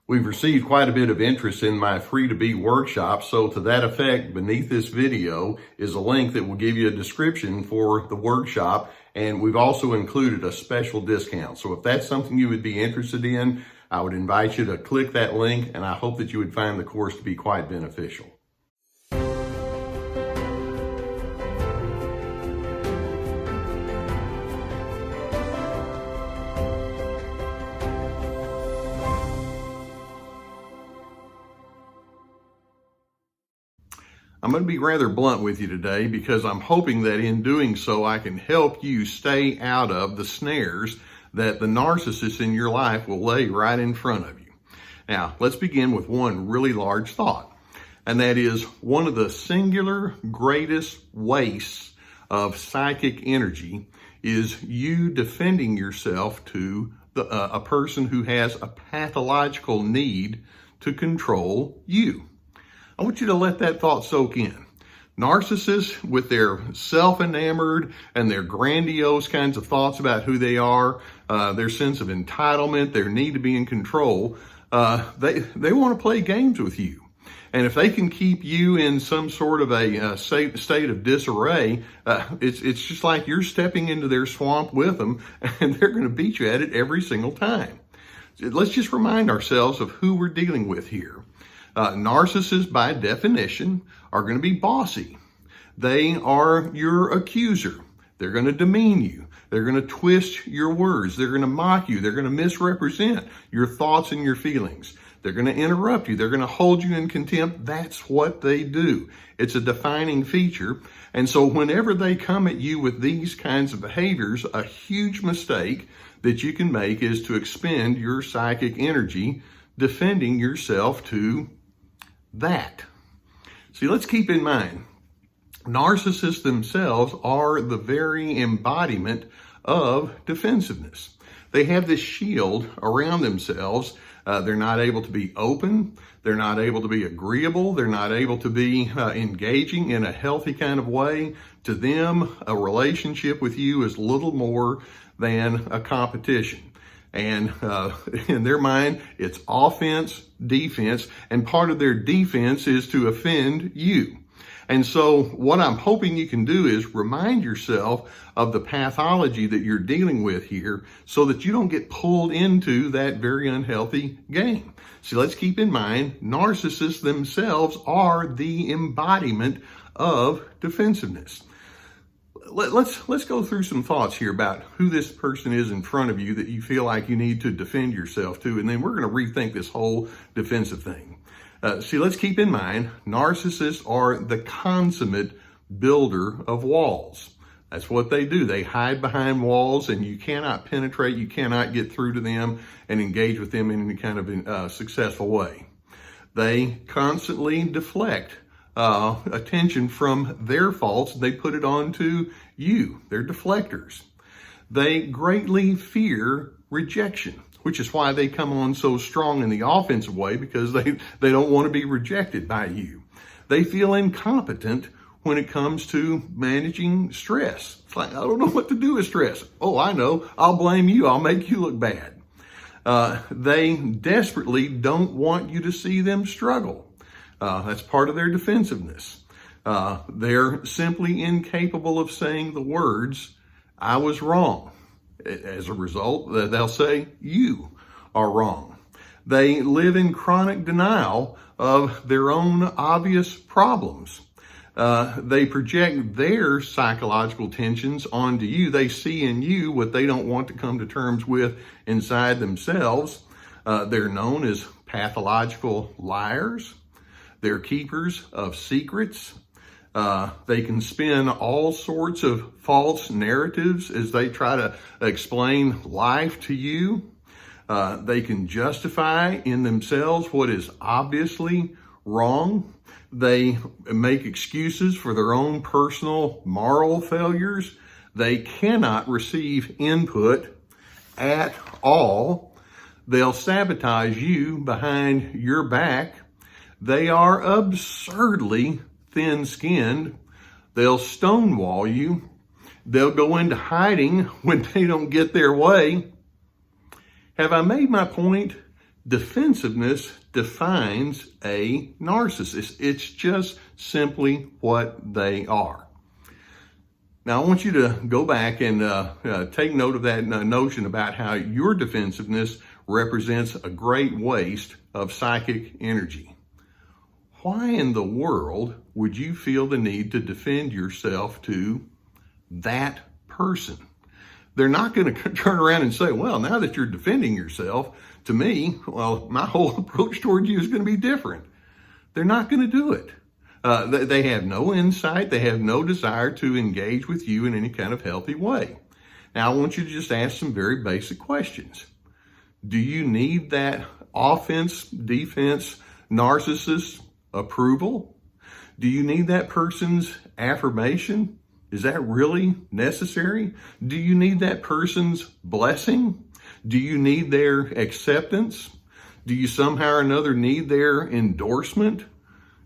We've received quite a bit of interest in my Free to Be workshop, so to that effect, beneath this video is a link that will give you a description for the workshop, and we've also included a special discount. So if that's something you would be interested in, I would invite you to click that link, and I hope that you would find the course to be quite beneficial. I'm going to be rather blunt with you today because I'm hoping that in doing so, I can help you stay out of the snares that the narcissist in your life will lay right in front of you. Now, let's begin with one really large thought, and that is one of the singular greatest wastes of psychic energy is you defending yourself to a person who has a pathological need to control you. I want you to let that thought soak in. Narcissists, with their self-enamored and their grandiose kinds of thoughts about who they are, their sense of entitlement, their need to be in control, they want to play games with you. And if they can keep you in some sort of a state of disarray, it's just like you're stepping into their swamp with them, and they're going to beat you at it every single time. Let's just remind ourselves of who we're dealing with here. Narcissists, by definition, are going to be bossy. They are your accuser. They're going to demean you. They're going to twist your words. They're going to mock you. They're going to misrepresent your thoughts and your feelings. They're going to interrupt you. They're going to hold you in contempt. That's what they do. It's a defining feature. And so whenever they come at you with these kinds of behaviors, a huge mistake that you can make is to expend your psychic energy defending yourself to that. See, let's keep in mind, narcissists themselves are the very embodiment of defensiveness. They have this shield around themselves. They're not able to be open. They're not able to be agreeable. They're not able to be engaging in a healthy kind of way. To them, a relationship with you is little more than a competition. And in their mind, it's offense, defense, and part of their defense is to offend you. And so what I'm hoping you can do is remind yourself of the pathology that you're dealing with here so that you don't get pulled into that very unhealthy game. So let's keep in mind, narcissists themselves are the embodiment of defensiveness. Let's go through some thoughts here about who this person is in front of you that you feel like you need to defend yourself to, and then we're going to rethink this whole defensive thing. See, let's keep in mind, narcissists are the consummate builder of walls. That's what they do. They hide behind walls, and you cannot penetrate, you cannot get through to them and engage with them in any kind of successful way. They constantly deflect attention from their faults. They put it on to you. They're deflectors. They greatly fear rejection, which is why they come on so strong in the offensive way, because they don't want to be rejected by you. They feel incompetent when it comes to managing stress. It's like, I don't know what to do with stress. Oh, I know. I'll blame you. I'll make you look bad. They desperately don't want you to see them struggle. That's part of their defensiveness. They're simply incapable of saying the words, I was wrong. As a result, they'll say, you are wrong. They live in chronic denial of their own obvious problems. They project their psychological tensions onto you. They see in you what they don't want to come to terms with inside themselves. They're known as pathological liars. They're keepers of secrets. They can spin all sorts of false narratives as they try to explain life to you. They can justify in themselves what is obviously wrong. They make excuses for their own personal moral failures. They cannot receive input at all. They'll sabotage you behind your back. They are absurdly thin-skinned. They'll stonewall you. They'll go into hiding when they don't get their way. Have I made my point? Defensiveness defines a narcissist. It's just simply what they are. Now, I want you to go back and take note of that notion about how your defensiveness represents a great waste of psychic energy. Why in the world would you feel the need to defend yourself to that person? They're not going to turn around and say, well, now that you're defending yourself to me, well, my whole approach toward you is going to be different. They're not going to do it. They have no insight. They have no desire to engage with you in any kind of healthy way. Now, I want you to just ask some very basic questions. Do you need that offense, defense, narcissist approval? Do you need that person's affirmation? Is that really necessary? Do you need that person's blessing? Do you need their acceptance? Do you somehow or another need their endorsement?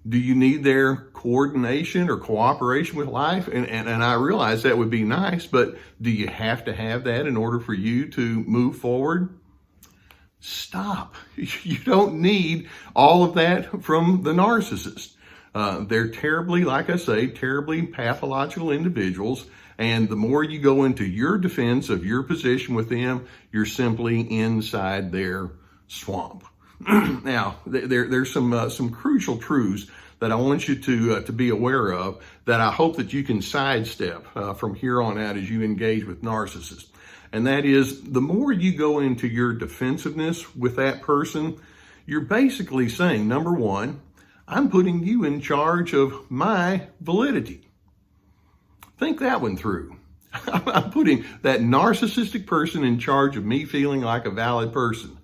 Do you need their coordination or cooperation with life? And I realize that would be nice, but do you have to have that in order for you to move forward? Stop. You don't need all of that from the narcissist. They're terribly, like I say, terribly pathological individuals. And the more you go into your defense of your position with them, you're simply inside their swamp. Now, there's some crucial truths that I want you to be aware of that I hope that you can sidestep from here on out as you engage with narcissists. And that is, the more you go into your defensiveness with that person, you're basically saying, number one, I'm putting you in charge of my validity. Think that one through. I'm putting that narcissistic person in charge of me feeling like a valid person.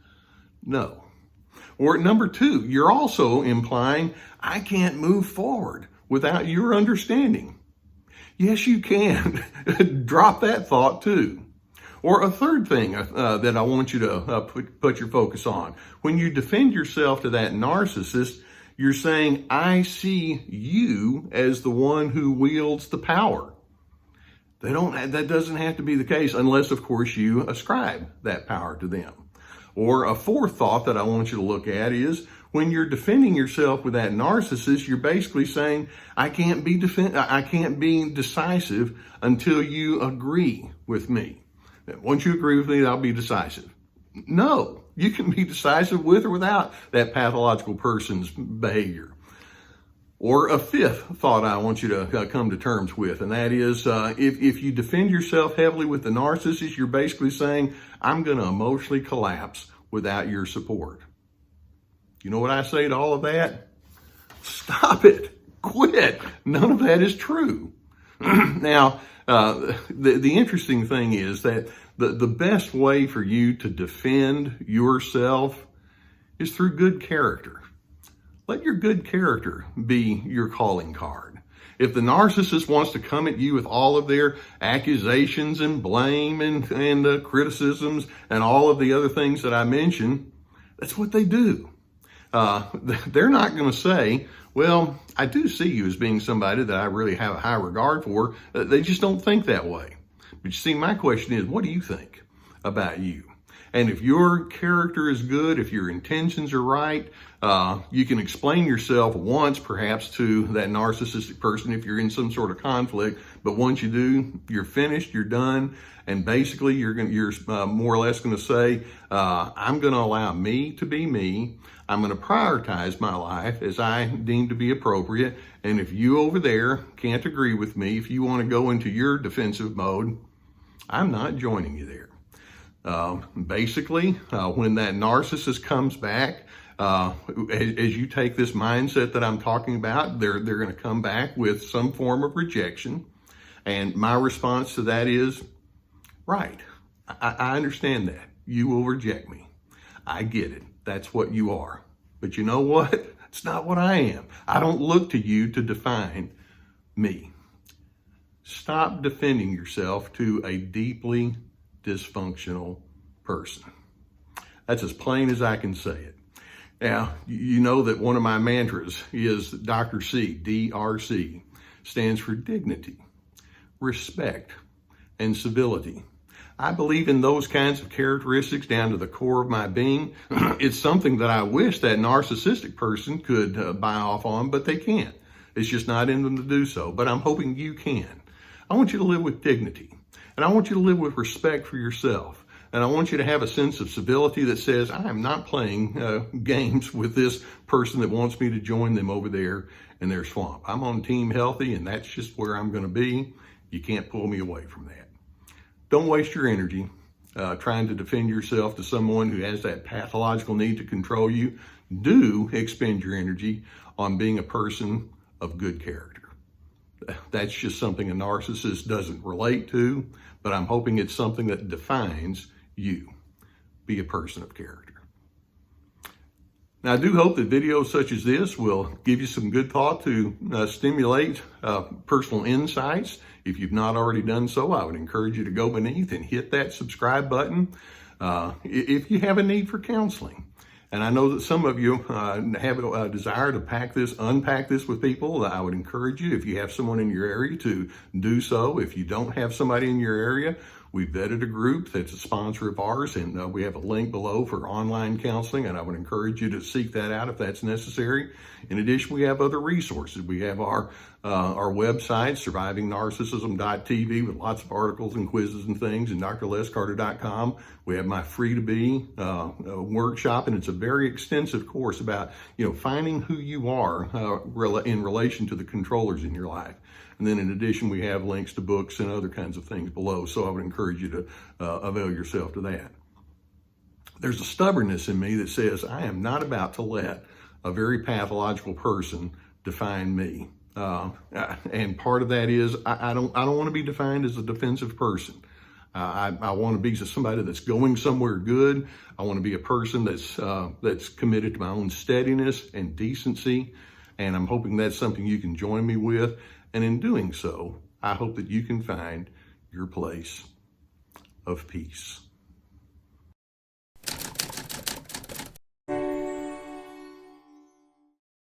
No. Or number two, you're also implying I can't move forward without your understanding. Yes, you can. Drop that thought too. Or a third thing that I want you to put your focus on. When you defend yourself to that narcissist, you're saying, I see you as the one who wields the power. That doesn't have to be the case unless, of course, you ascribe that power to them. Or a fourth thought that I want you to look at is when you're defending yourself with that narcissist, you're basically saying, I can't be decisive until you agree with me. Once you agree with me, I'll be decisive. No, you can be decisive with or without that pathological person's behavior. Or a fifth thought I want you to come to terms with, and that is if you defend yourself heavily with the narcissist, you're basically saying, I'm going to emotionally collapse without your support. You know what I say to all of that? Stop it. Quit. None of that is true. Now, the interesting thing is that the best way for you to defend yourself is through good character. Let your good character be your calling card. If the narcissist wants to come at you with all of their accusations and blame and criticisms and all of the other things that I mentioned, that's what they do. They're not going to say, well, I do see you as being somebody that I really have a high regard for. They just don't think that way. But you see, my question is, what do you think about you? And if your character is good, if your intentions are right, you can explain yourself once perhaps to that narcissistic person if you're in some sort of conflict. But once you do, you're finished, you're done. And basically you're more or less going to say, I'm going to allow me to be me. I'm going to prioritize my life as I deem to be appropriate. And if you over there can't agree with me, if you want to go into your defensive mode, I'm not joining you there. Basically, when that narcissist comes back, as you take this mindset that I'm talking about, they're going to come back with some form of rejection. And my response to that is, right, I understand that. You will reject me. I get it. That's what you are. But you know what? It's not what I am. I don't look to you to define me. Stop defending yourself to a deeply dysfunctional person. That's as plain as I can say it. Now, you know that one of my mantras is Dr. C, DRC, stands for dignity, respect, and civility. I believe in those kinds of characteristics down to the core of my being. It's something that I wish that narcissistic person could buy off on, but they can't. It's just not in them to do so, but I'm hoping you can. I want you to live with dignity, and I want you to live with respect for yourself. And I want you to have a sense of civility that says, I am not playing games with this person that wants me to join them over there in their swamp. I'm on Team Healthy, and that's just where I'm going to be. You can't pull me away from that. Don't waste your energy trying to defend yourself to someone who has that pathological need to control you. Do expend your energy on being a person of good character. That's just something a narcissist doesn't relate to, but I'm hoping it's something that defines you. Be a person of character. Now, I do hope that videos such as this will give you some good thought to stimulate personal insights. If you've not already done so, I would encourage you to go beneath and hit that subscribe button. If you have a need for counseling, and I know that some of you have a desire to unpack this with people, I would encourage you, if you have someone in your area, to do so. If you don't have somebody in your area, we've vetted a group that's a sponsor of ours, and we have a link below for online counseling, and I would encourage you to seek that out if that's necessary. In addition, we have other resources. We have our website, survivingnarcissism.tv, with lots of articles and quizzes and things, and drlescarter.com. We have my free-to-be workshop, and it's a very extensive course about, finding who you are in relation to the controllers in your life. And then in addition, we have links to books and other kinds of things below. So I would encourage you to avail yourself to that. There's a stubbornness in me that says I am not about to let a very pathological person define me. And part of that is I don't want to be defined as a defensive person. I want to be somebody that's going somewhere good. I want to be a person that's committed to my own steadiness and decency. And I'm hoping that's something you can join me with. And in doing so, I hope that you can find your place of peace.